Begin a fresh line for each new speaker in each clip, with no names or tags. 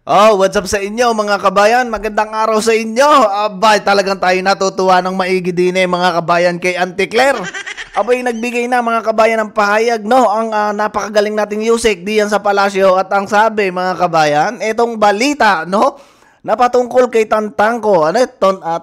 Oh, what's up sa inyo mga kabayan? Magandang araw sa inyo. Abay, talagang tayo natutuwa ng maigi din mga kabayan kay Auntie Claire. Abay, nagbigay na mga kabayan ng pahayag, no? Ang napakagaling nating Yusek diyan sa palasyo at ang sabi mga kabayan, etong balita, no? Napatungkol kay Tantangko,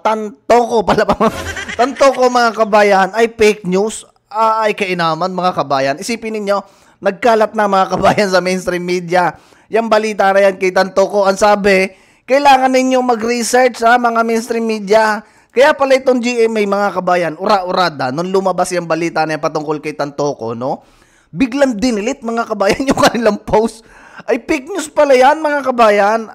Tantoko pala pa. Tantoko mga kabayan ay fake news. Ay kainaman mga kabayan. Isipin ninyo, nagkalat na mga kabayan sa mainstream media. Yung balita na yan kay Tantoko, ang sabi, kailangan ninyong mag-research sa mga mainstream media. Kaya pala itong GMA mga kabayan, ura-urada, nung lumabas yung balita na yan patungkol kay Tantoko, no? Biglang dinilit mga kabayan yung kanilang post. Ay, fake news pala yan mga kabayan.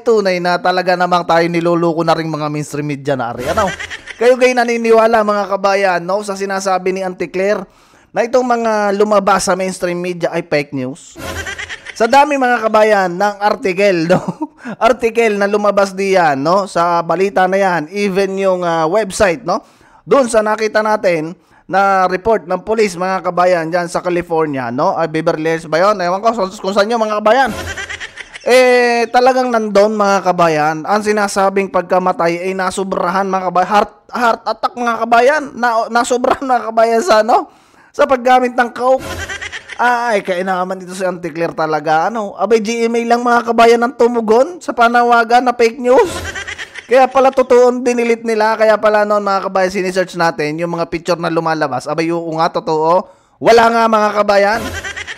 Tunay na talaga namang tayo niloloko na rin mga mainstream media na ari. Ano? Kayo naniniwala mga kabayan, no? Sa sinasabi ni Auntie Claire na itong mga lumabas sa mainstream media ay fake news. Sa dami mga kabayan ng article, no? Article na lumabas diyan, no? Sa balita na yan, even yung website, no? Doon sa nakita natin na report ng police mga kabayan diyan sa California, no? Beverly Hills ba yun? Ewan ko kung saan yun mga kabayan. Talagang nandun mga kabayan, ang sinasabing pagkamatay ay nasubrahan mga kabayan, heart attack mga kabayan, nasubrahan mga kabayan sa, no? Sa paggamit ng coke. Ay, kainaman dito si Auntie Claire talaga. Ano? Abay, GMA lang mga kabayan ng tumugon sa panawagan na fake news. Kaya pala totoo dinilit nila. Kaya pala noon mga kabayan, sinesearch natin yung mga picture na lumalabas. Abay, yung nga, totoo. Wala nga mga kabayan.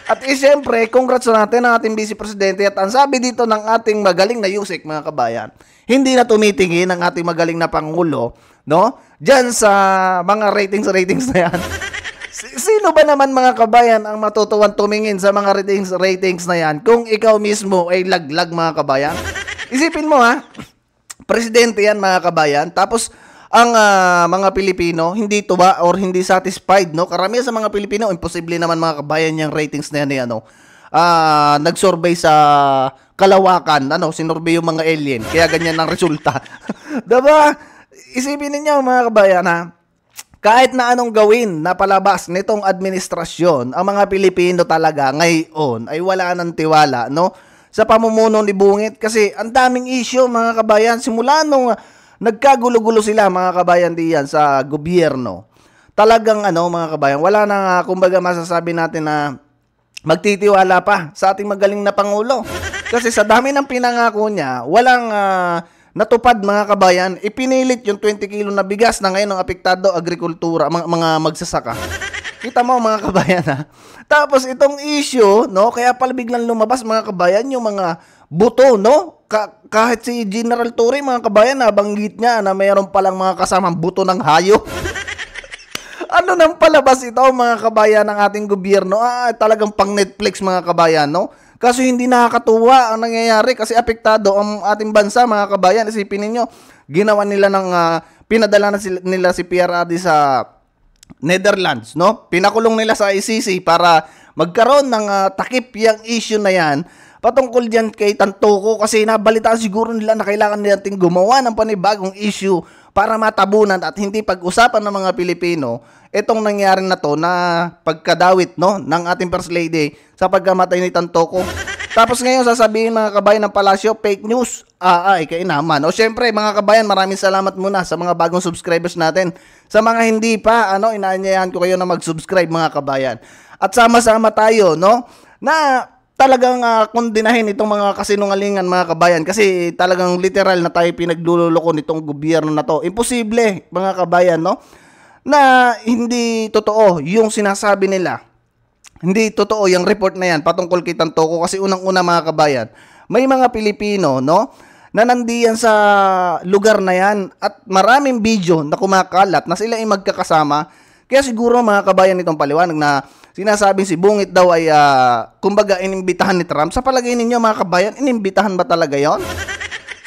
At siyempre, congrats natin ang ating Vice Presidente. At ang sabi dito ng ating magaling na Yusek mga kabayan, hindi na tumitingin ang ating magaling na Pangulo, no? Diyan sa mga ratings na yan. Sino ba naman mga kabayan ang matutuwan tumingin sa mga ratings na yan kung ikaw mismo ay laglag mga kabayan? Isipin mo ha, presidente yan mga kabayan, tapos ang mga Pilipino hindi tuwa or hindi satisfied, no? Karamihan sa mga Pilipino, imposible naman mga kabayan yung ratings na yan, ano? Nag-survey sa kalawakan, sinurvey yung mga alien, kaya ganyan ang resulta. Diba? Isipin niyo mga kabayan ha, kahit na anong gawin na palabas nitong administrasyon, ang mga Pilipino talaga ngayon ay wala ng tiwala, no? Sa pamumuno ni Bungit kasi ang daming issue mga kabayan simula nung nagkagulo-gulo sila mga kabayan diyan sa gobyerno. Talagang mga kabayan, wala na kumbaga masasabi natin na magtitiwala pa sa ating magaling na Pangulo. Kasi sa dami ng pinangako niya, walang natupad mga kabayan, ipinilit yung 20 kilo na bigas na ngayon ang apektado agrikultura, mga magsasaka. Kita mo mga kabayan ha. Tapos itong issue, no, kaya pala biglang lumabas mga kabayan yung mga buto, no? Kahit si General Torre mga kabayan nabanggit niya na mayroon palang mga kasamang buto ng hayop. Ano nang palabas ito mga kabayan ng ating gobyerno? Talagang pang Netflix mga kabayan, no? Kasi hindi nakakatuwa ang nangyayari kasi apektado ang ating bansa mga kabayan. Isipin ninyo, ginawa nila pinadala nila si PRRD sa Netherlands, no? Pinakulong nila sa ICC para magkaroon ng takip yung issue na yan patungkol diyan kay Tantoko kasi nabalitaan siguro nila na kailangan nating gumawa ng panibagong issue para matabunan at hindi pag-usapan ng mga Pilipino itong nangyari na to na pagkadawit, no, ng ating First Lady sa pagkamatay ni Tantoko. Tapos ngayon sasabihin mga kabayan ng palasyo, fake news. Ay kainaman. O syempre mga kabayan, maraming salamat muna sa mga bagong subscribers natin. Sa mga hindi pa, inaanyayahan ko kayo na mag-subscribe mga kabayan. At sama-sama tayo, no, na talagang kondinahin itong mga kasinungalingan mga kabayan kasi talagang literal na tayo pinagluloko nitong gobyerno na to. Imposible mga kabayan, no, na hindi totoo yung sinasabi nila. Hindi totoo yung report na yan patungkol kay Tantoko kasi unang-una mga kabayan, may mga Pilipino, no, na nandiyan sa lugar na yan at maraming video na kumakalat na sila ay magkakasama. Kaya siguro mga kabayan itong paliwanag na sinasabing si Bungit daw ay kumbaga inimbitahan ni Trump. Sa palagay ninyo mga kabayan, inimbitahan ba talaga yon?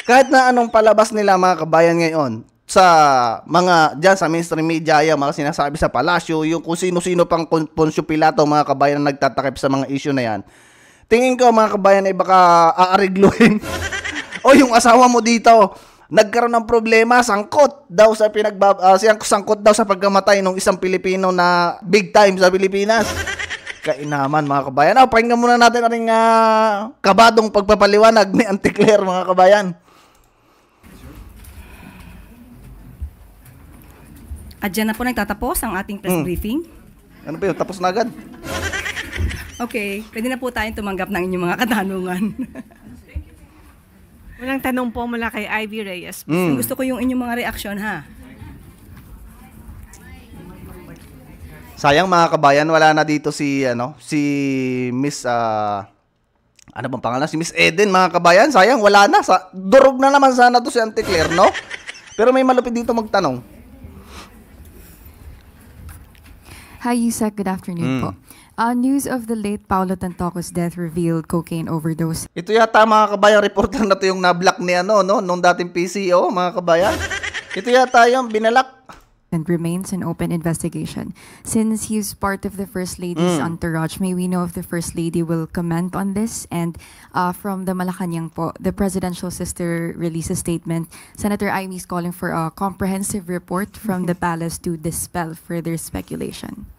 Kahit na anong palabas nila mga kabayan ngayon sa mga dyan sa mainstream media, yung mga sinasabi sa palasyo, yung kung sino-sino pang Poncio Pilato mga kabayan na nagtatakip sa mga issue na yan, tingin ko mga kabayan ay baka aarigluhin. O yung asawa mo dito nagkaroon ng problema, sangkot daw sa sangkot daw sa pagkamatay ng isang Pilipino na big time sa Pilipinas. Kainaman mga kabayan. Pakinggan muna natin ang kabadong pagpapaliwanag ni Auntie Claire mga kabayan.
At dyan na po nagtatapos ang ating press briefing.
Ano ba yun? Tapos na agad?
Okay, pwede na po tayong tumanggap ng inyong mga katanungan.
Walang tanong po mula kay Ivy Reyes.
Gusto ko yung inyong mga reaksyon, ha?
Sayang mga kabayan, wala na dito si Miss ano bang pangalan? Si Miss Eden mga kabayan. Sayang wala na. Durog na naman sana to si Auntie Claire, no? Pero may malupit dito magtanong.
Hi, Yusek. Good afternoon po. News of the late Paulo Tantoco's death revealed cocaine overdose.
Ito yata mga kabayan, reporter na to yung na-block ni nung dating PCO mga kabayan. Ito yata yung binalak.
And remains an open investigation. Since he's part of the First Lady's entourage, may we know if the First Lady will comment on this? And from the Malacanang po, the presidential sister released a statement. Senator Amy is calling for a comprehensive report from the palace to dispel further speculation.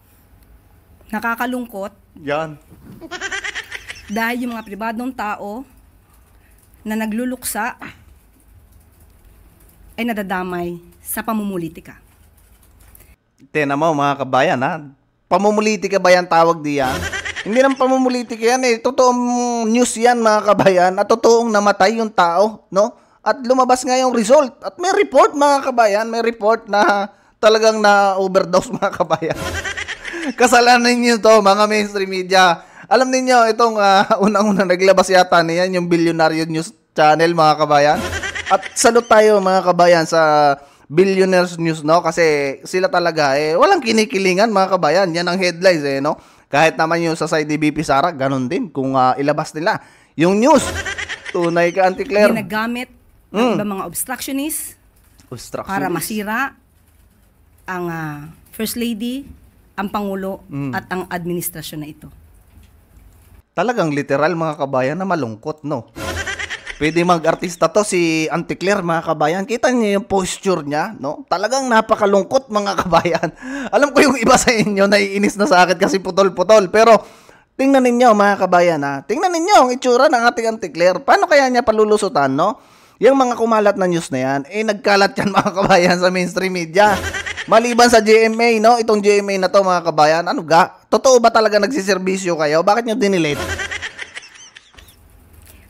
Nakakalungkot
Yan.
dahil yung mga pribadong tao na nagluluksa ay nadadamay sa pamumulitika.
Tena mo mga kabayan ha. Pamumulitika ba yan tawag diyan? Hindi naman pamumulitika yan eh. Totoong news yan mga kabayan. At totoong namatay yung tao, no? At lumabas nga yung result. At may report mga kabayan. May report na talagang na-overdose mga kabayan. Kasalanan niyo to mga mainstream media. Alam niyo itong unang-unang naglabas yata niyan yung Billionaire News Channel mga kabayan. At salute tayo mga kabayan sa Billionaires News, no? Kasi sila talaga walang kinikilingan mga kabayan. Yan ang headlines no? Kahit naman yung sa side ni BP Sara, ganun din kung ilabas nila yung news. Tunay ka Auntie Claire.
Ginagamit ng ibang mga obstructionists para masira ang First Lady, ang Pangulo at ang administrasyon na ito.
Talagang literal mga kabayan na malungkot, no? Pwede mag-artista to si Auntie Claire mga kabayan. Kita niyo yung posture niya, no? Talagang napakalungkot mga kabayan. Alam ko yung iba sa inyo naiinis na sa akin kasi putol-putol. Pero tingnan ninyo mga kabayan ha. Tingnan ninyo ang itsura ng ating Auntie Claire. Paano kaya niya palulusutan, no? Yung mga kumalat na news na yan, nagkalat yan mga kabayan sa mainstream media. Maliban sa GMA, no? Itong GMA na to mga kabayan. Ano ga? Totoo ba talaga nagsiservisyo kayo? Bakit nyo dinelete?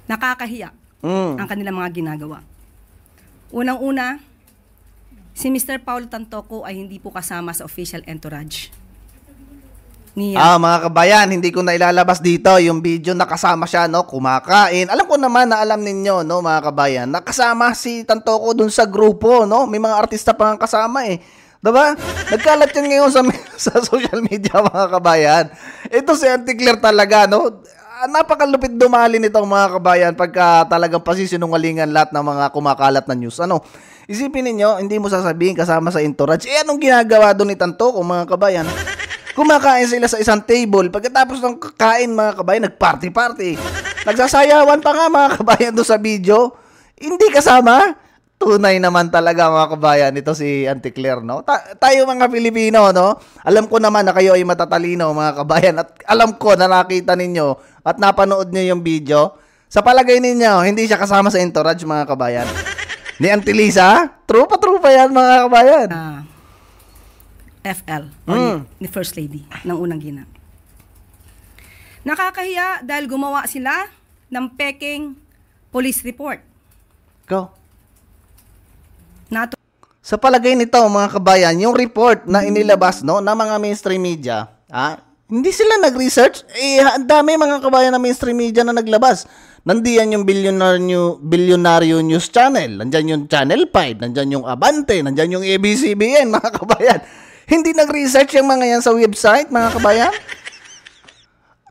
Nakakahiya ang kanilang mga ginagawa. Unang-una, si Mr. Paulo Tantoco ay hindi po kasama sa official entourage.
Mga kabayan, hindi ko na ilalabas dito yung video na kasama siya, no, kumakain. Alam ko naman na alam ninyo, no, mga kabayan, nakasama si Tantoco dun sa grupo, no? May mga artista pa nga kasama Diba? Nagkalat yan ngayon sa social media mga kabayan. Ito si Auntie Claire talaga, no? Napakalupit dumali nitong mga kabayan pagka talagang pasisinungalingan lahat ng mga kumakalat na news. Isipin ninyo, hindi mo sasabihin kasama sa entourage. Anong ginagawa doon ni Tantoco mga kabayan? Kumakain sila sa isang table. Pagkatapos ng kakain mga kabayan, nagparty-party. Nagsasayawan pa nga mga kabayan doon sa video. Hindi kasama. Tunay naman talaga mga kabayan, ito si Auntie Claire, no? Tayo mga Pilipino, no? Alam ko naman na kayo ay matatalino mga kabayan at alam ko na nakita ninyo at napanood niyo yung video. Sa palagay ninyo, hindi siya kasama sa entourage mga kabayan. Ni Auntie Lisa, trupa yan mga kabayan.
FL, ni First Lady, ng unang gina. Nakakahiya dahil gumawa sila ng peking police report.
Go. Sa palagay nito mga kabayan, yung report na inilabas no ng mga mainstream media, hindi sila nag-research. Ang dami mga kabayan na mainstream media na naglabas. Nandiyan yung Billionaire News Channel, nandiyan yung Channel 5, nandiyan yung Abante, nandiyan yung ABS-CBN mga kabayan. Hindi nag-research yung mga yan sa website mga kabayan.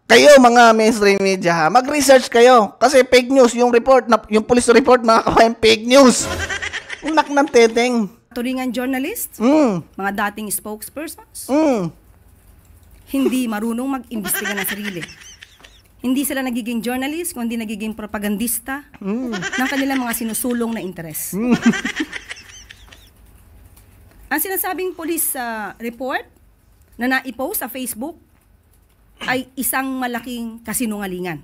Kayo mga mainstream media, mag-research kayo kasi fake news yung report, yung police report mga kabayan, fake news. Unak ng teteng.
Turingan journalists, mga dating spokespersons, hindi marunong mag-imbestiga ng sarili. Hindi sila nagiging journalist, kundi nagiging propagandista ng kanilang mga sinusulong na interes. Ang sinasabing police report na naipost sa Facebook ay isang malaking kasinungalingan.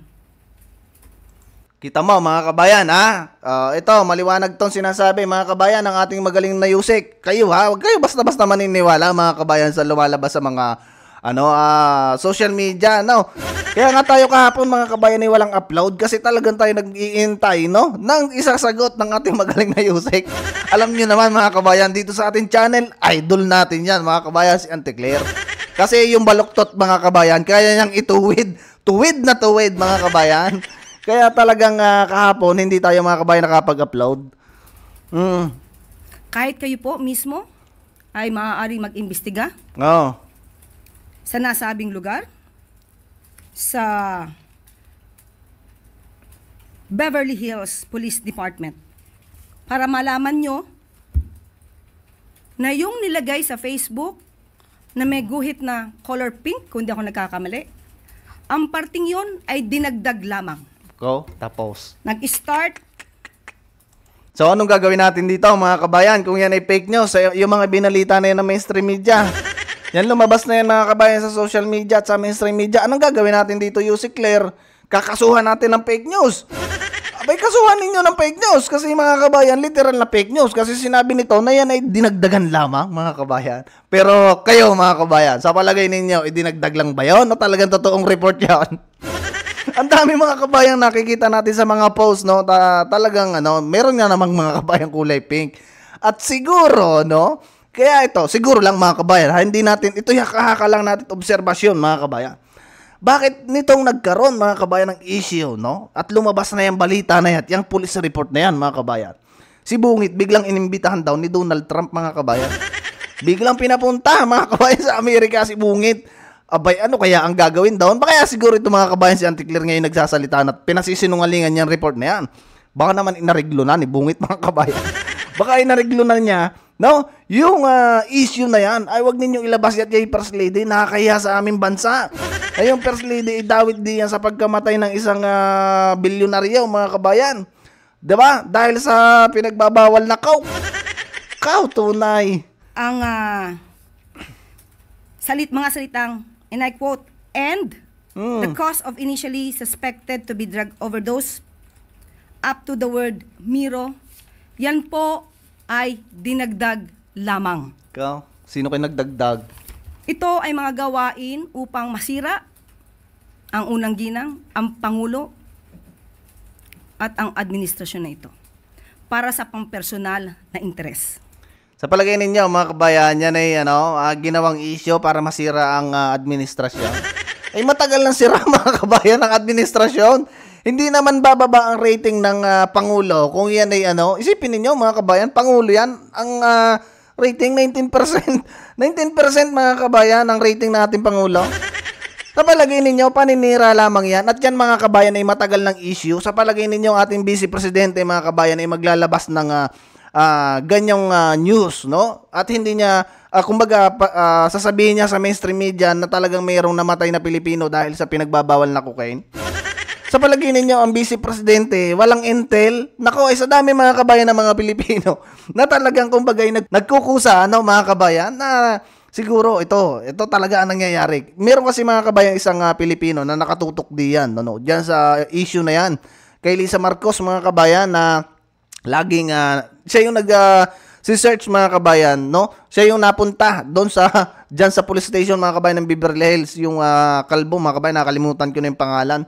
Kita mo mga kabayan ha? Ito, maliwanag tong sinasabi mga kabayan ng ating magaling na Yusek. Kayo ha, huwag kayo basta-basta maniniwala mga kabayan sa lumalabas sa mga social media, no? Kaya nga tayo kahapon mga kabayan ay walang upload kasi talagang tayo nag-iintay, no? Nang isasagot ng ating magaling na Yusek. Alam niyo naman mga kabayan, dito sa ating channel, idol natin yan mga kabayan, si Auntie Claire. Kasi yung baluktot mga kabayan, kaya niyang ituwid. Tuwid na tuwid mga kabayan. Kaya talagang kahapon, hindi tayo mga kabayan nakapag-upload.
Kahit kayo po mismo ay maaaring mag-imbestiga
Oo.
sa nasabing lugar, sa Beverly Hills Police Department, para malaman nyo na yung nilagay sa Facebook na may guhit na color pink, kung di ako nagkakamali, ang parting yon ay dinagdag lamang.
Go, tapos.
Nag-start.
So, anong gagawin natin dito, mga kabayan? Kung yan ay fake news, yung mga binalita na yan ng mainstream media. Yan, lumabas na yan, mga kabayan, sa social media at sa mainstream media. Anong gagawin natin dito, Yusek Claire? Kakasuhan natin ng fake news. Abay, kasuhan ninyo ng fake news. Kasi, mga kabayan, literal na fake news. Kasi sinabi nito na yan ay dinagdagan lamang, mga kabayan. Pero, kayo, mga kabayan, sa palagay ninyo, dinagdag lang ba yun? O talagang totoong report yan? Ang dami mga kabayang nakikita natin sa mga post, no? Talagang meron nga namang mga kabayang kulay pink. At siguro, no? Kaya ito, siguro lang mga kabayan, hindi natin ito haka lang natin obserbasyon mga kabayan. Bakit nitong nagkaroon mga kabayan ng issue, no? At lumabas na yung balita na yan, yung police report na yan mga kabayan. Si Bungit biglang inimbitahan daw ni Donald Trump mga kabayan. Biglang pinapunta mga kabayan sa Amerika si Bungit. Abay, ano kaya ang gagawin daw? Baka kaya siguro ito mga kabayan si Auntie Claire ngayon nagsasalita at pinasisinungalingan niyang report na yan. Baka naman inareglo na ni Bungit mga kabayan. Baka inareglo na niya, no? Yung issue na yan, ay wag ninyong ilabas yan kay First Lady, nakakahiya sa aming bansa. Ay yung First Lady, idawit din yan sa pagkamatay ng isang bilyonaryo mga kabayan. Diba? Dahil sa pinagbabawal na coke. Tunay.
Ang mga salitang, and I quote, and the cause of initially suspected to be drug overdose up to the word Miro, yan po ay dinagdag lamang.
Ikaw, sino kayo nagdagdag?
Ito ay mga gawain upang masira ang unang ginang, ang Pangulo at ang administrasyon na ito para sa pampersonal na interes.
Sa palagay ninyo, mga kabayan, yan ay ginawang issue para masira ang administrasyon. Ay matagal nang sira mga kabayan ang administrasyon. Hindi naman bababa ang rating ng Pangulo kung yan ay isipin ninyo mga kabayan, Pangulo yan, ang rating 19%. 19% mga kabayan ang rating ng ating Pangulo. Sa palagay ninyo, paninira lamang yan. At yan mga kabayan ay matagal ng issue. Sa palagay ninyo, ating Vice Presidente mga kabayan ay maglalabas ng ganyang news, no? At hindi niya, sasabihin niya sa mainstream media na talagang mayroong namatay na Pilipino dahil sa pinagbabawal na cocaine. Sa palagay ninyo, ang Vice Presidente, walang intel. Nako, sa dami mga kabayan ng mga Pilipino na talagang nagkukusa, mga kabayan, na siguro ito talaga ang nangyayari. Meron kasi mga kabayan isang Pilipino na nakatutok diyan, diyan sa issue na yan. Kay Lisa Marcos, mga kabayan, na laging siya yung si-search mga kabayan, no? Siya yung napunta doon diyan sa police station mga kabayan ng Beverly Hills, yung kalbo mga kabayan, nakalimutan ko na yung pangalan.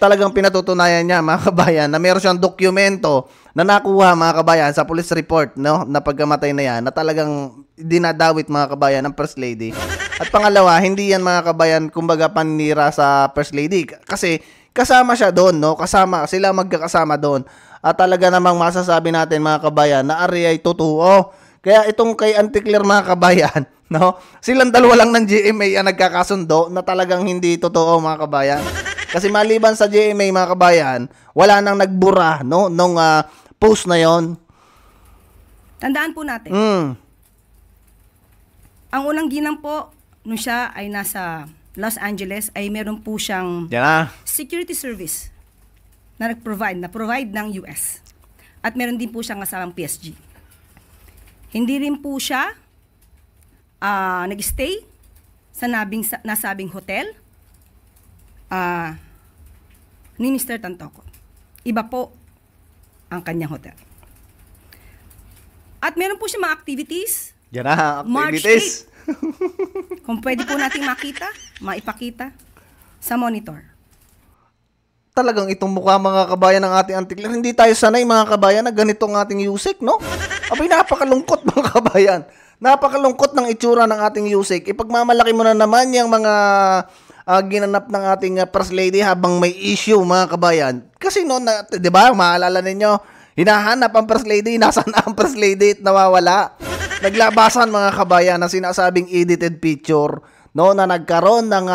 Talagang pinatutunayan niya mga kabayan na meron siyang dokumento na nakuha mga kabayan sa police report, no? Na pagkamatay na yan, na talagang dinadawit mga kabayan ng First Lady. At pangalawa, hindi yan mga kabayan kumbaga panira sa First Lady kasi kasama siya doon, no? Sila magkakasama doon. At talaga namang masasabi natin mga kabayan na ari ay totoo. Kaya itong kay Auntie Claire mga kabayan, no? Silang dalawa lang ng GMA ang nagkakasundo na talagang hindi totoo mga kabayan. Kasi maliban sa GMA mga kabayan, wala nang nagbura, no? Nung post na yon.
Tandaan po natin. Ang unang ginang po, nung siya ay nasa Los Angeles, ay meron po siyang security service na provide ng US. At meron din po siyang kasamang PSG. Hindi rin po siya nag-stay sa nasabing hotel ni Mr. Tantoco. Iba po ang kanyang hotel. At meron po siya mga activities.
Yan na,
March
activities.
8. Kung pwede po nating maipakita sa monitor.
Talagang itong mukha mga kabayan ng ating antikler. Hindi tayo sanay mga kabayan na ganito ang ating Yusek, no? Abay, napakalungkot mga kabayan. Napakalungkot ng itsura ng ating Yusek. Ipagmamalaki mo na naman yung mga ginanap ng ating First Lady habang may issue mga kabayan. Kasi noon, di ba, maalala ninyo, hinahanap ang First Lady, nasaan ang First Lady at nawawala. Naglabasan mga kabayan na sinasabing edited picture, no, na nagkaroon ng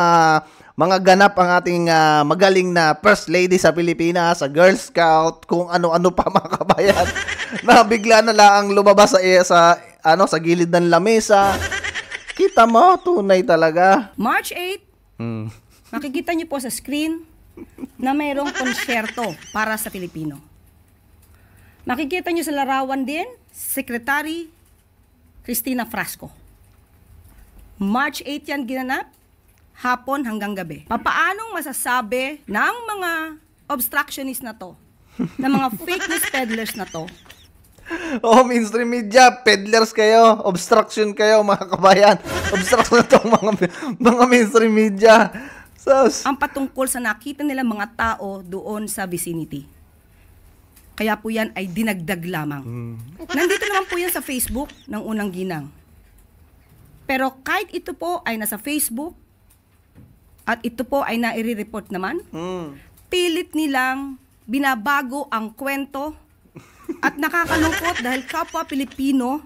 mga ganap ang ating magaling na First Lady sa Pilipinas, sa Girl Scout, kung ano-ano pa mga kabayan. Na bigla na lang lumabas sa gilid ng lamesa. Kita mo, tunay talaga.
March 8, makikita niyo po sa screen na mayroong konsyerto para sa Pilipino. Makikita niyo sa larawan din, Secretary Cristina Frasco. March 8 yan ginanap, hapon hanggang gabi. Papaanong masasabi ng mga obstructionist na to, ng mga fake news peddlers na to,
Oh, mainstream media, peddlers kayo, obstruction kayo mga kabayan. Obstruction na itong mga mainstream media.
ang patungkol sa nakita nila mga tao doon sa vicinity. Kaya po yan ay dinagdag lamang. Nandito naman po yan sa Facebook ng unang ginang. Pero kahit ito po ay nasa Facebook at ito po ay naire-report naman, pilit nilang binabago ang kwento at nakakalungkot dahil kapwa Pilipino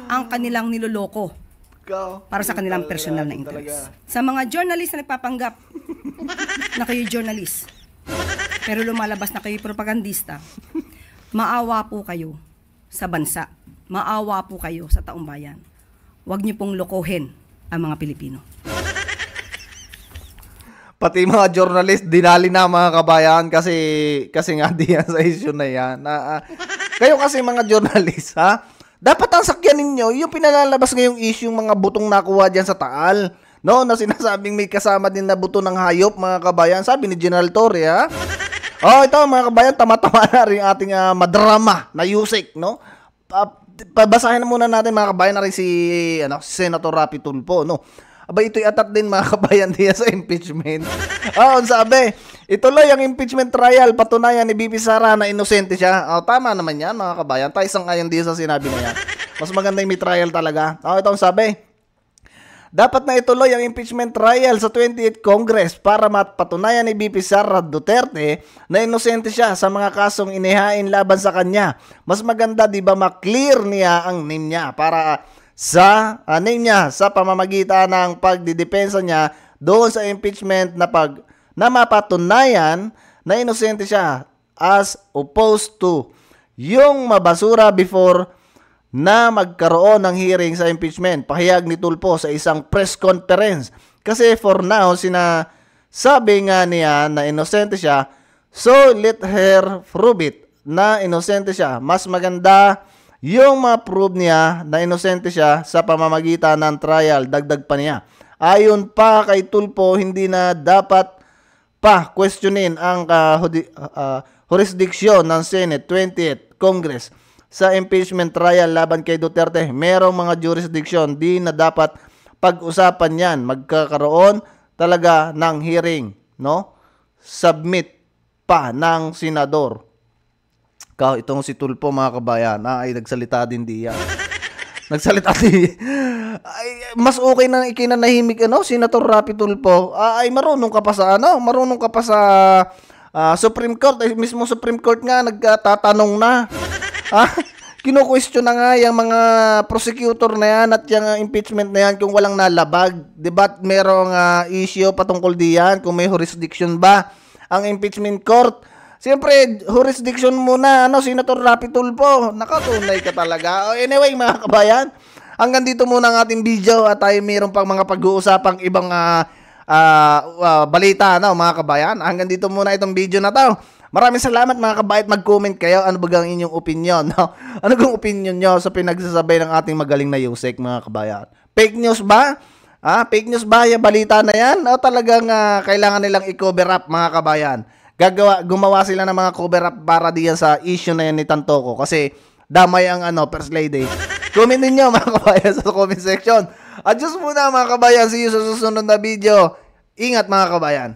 ang kanilang niloloko para sa kanilang personal na interest. Sa mga journalist na nagpapanggap na kayo journalist, pero lumalabas na kayo propagandista, maawa po kayo sa bansa. Maawa po kayo sa taong bayan. Huwag niyo pong lokohin ang mga Pilipino.
Pati mga journalist, dinali na mga kabayan kasi nga diyan sa issue na yan. Kayo kasi mga journalist, ha? Dapat ang sakyan ninyo, yung pinalalabas ngayong issue, yung mga butong nakuha dyan sa Taal. No, na sinasabing may kasama din na buto ng hayop, mga kabayan. Sabi ni General Torre, ha? Oh, ito mga kabayan, tama-tama na rin ating madrama na Yusek, no? Pabasahin na muna natin mga kabayan na rin si Senator Rapi Tulfo, no? Aba, ito'y atat din mga kabayan diya sa impeachment. Sabi, ituloy ang impeachment trial, patunayan ni BP Sara na inosente siya. Tama naman yan mga kabayan, tayo sang-ayon din sa sinabi na yan. Mas maganda yung may trial talaga. Ito ang sabi, dapat na ituloy ang impeachment trial sa 28th Congress para mapatunayan ni BP Sara Duterte na inosente siya sa mga kasong inihain laban sa kanya. Mas maganda di ba maklear niya ang name niya para sa pamamagitan ng pagdidepensa niya doon sa impeachment na mapatunayan na inosente siya as opposed to yung mabasura before na magkaroon ng hearing sa impeachment. Pahayag ni Tulfo sa isang press conference. Kasi for now, sinasabi nga niya na inosente siya, so let her prove it na inosente siya. Mas maganda yung ma-prove niya na inosente siya sa pamamagitan ng trial. Dagdag pa niya. Ayon pa kay Tulfo, hindi na dapat pa questionin ang jurisdiction ng Senate 20th Congress sa impeachment trial laban kay Duterte. Merong mga jurisdiction, di na dapat pag-usapan yan. Magkakaroon talaga ng hearing, no? Submit pa ng senador. Itong si Tulfo mga kabayan, ay nagsalita din diyan. Nagsalita din. Ay, mas okay na ikinanahimik Senator Rapi Tulfo. Ay marunong ka pa sa marunong ka pa sa Supreme Court. Ay, mismo Supreme Court nga nagtatanong na. Kino-question na nga yung mga prosecutor na yan at yung impeachment na yan kung walang nalabag. Diba merong issue patungkol diyan kung may jurisdiction ba ang impeachment court. Siyempre, jurisdiction muna, Senator Rapi Tulfo. Nakatunay ka talaga. Anyway, mga kabayan, hanggang dito muna ang ating video at tayo mayroon pang mga pag-uusapang ibang balita, mga kabayan. Hanggang dito muna itong video na to. Maraming salamat mga kabayan. Mag-comment kayo. Ano ba ang inyong opinion? Ano ang opinion nyo sa pinagsasabay ng ating magaling na Yusek, mga kabayan? Fake news ba Fake news ba yung balita na yan? O talagang kailangan nilang i-cover up, mga kabayan? Gumawa sila ng mga cover up para diyan sa issue na yan ni Tantoco kasi damay ang First Lady. Comment ninyo, mga kabayan, sa comment section. At just muna, mga kabayan, see you sa susunod na video. Ingat, mga kabayan.